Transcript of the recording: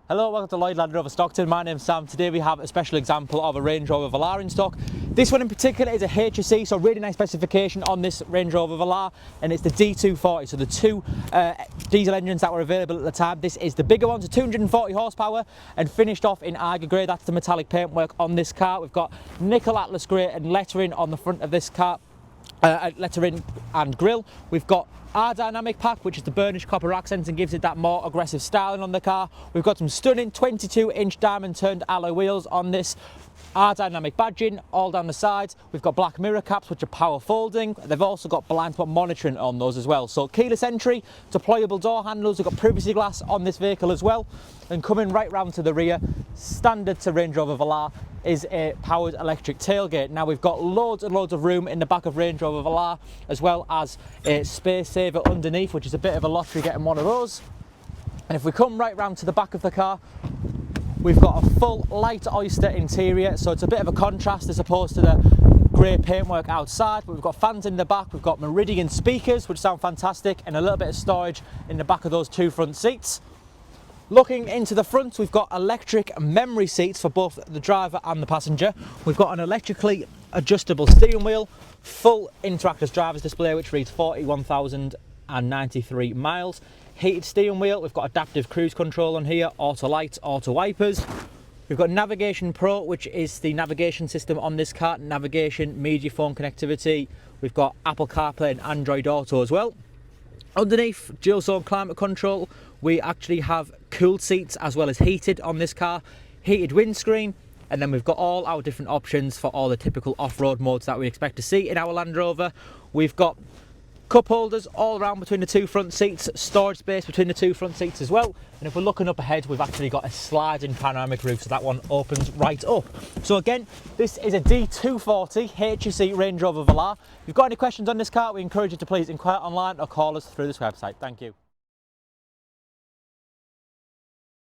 Hello, welcome to Lloyd Land Rover Stockton. My name's Sam. Today we have a special example of a Range Rover Velar in stock. This one in particular is a HSE, so really nice specification on this Range Rover Velar, and it's the D240, so the two diesel engines that were available at the time. This is the bigger one, so 240 horsepower and finished off in Eiger Grey. That's the metallic paintwork on this car. We've got nickel Atlas grey and lettering on the front of this car. Lettering and grille. We've got R-Dynamic pack, which is the burnished copper accents and gives it that more aggressive styling on the car. We've got some stunning 22-inch diamond turned alloy wheels on this. R-Dynamic badging all down the sides. We've got black mirror caps which are power folding. They've also got blind spot monitoring on those as well. So keyless entry, deployable door handles. We've got privacy glass on this vehicle as well. And coming right round to the rear, standard to Range Rover Velar, is a powered electric tailgate. Now we've got loads and loads of room in the back of Range Rover Velar, as well as a space saver underneath, which is a bit of a lottery getting one of those. And if we come right round to the back of the car, we've got a full Light Oyster interior, so it's a bit of a contrast as opposed to the grey paintwork outside. But we've got fans in the back, we've got Meridian speakers which sound fantastic, and a little bit of storage in the back of those two front seats. Looking into the front, we've got electric memory seats for both the driver and the passenger. We've got an electrically adjustable steering wheel, full interactive driver's display which reads 41,093 miles. Heated steering wheel, we've got adaptive cruise control on here, auto lights, auto wipers. We've got Navigation Pro, which is the navigation system on this car, navigation, media phone connectivity. We've got Apple CarPlay and Android Auto as well. Underneath, dual zone climate control. We actually have cooled seats as well as heated on this car, heated windscreen, and then we've got all our different options for all the typical off-road modes that we expect to see in our Land Rover. We've got cup holders all around between the two front seats, storage space between the two front seats as well. And if we're looking up ahead, we've actually got a sliding panoramic roof, so that one opens right up. So again, this is a D240 HSE Range Rover Velar. If you've got any questions on this car, we encourage you to please inquire online or call us through this website. Thank you.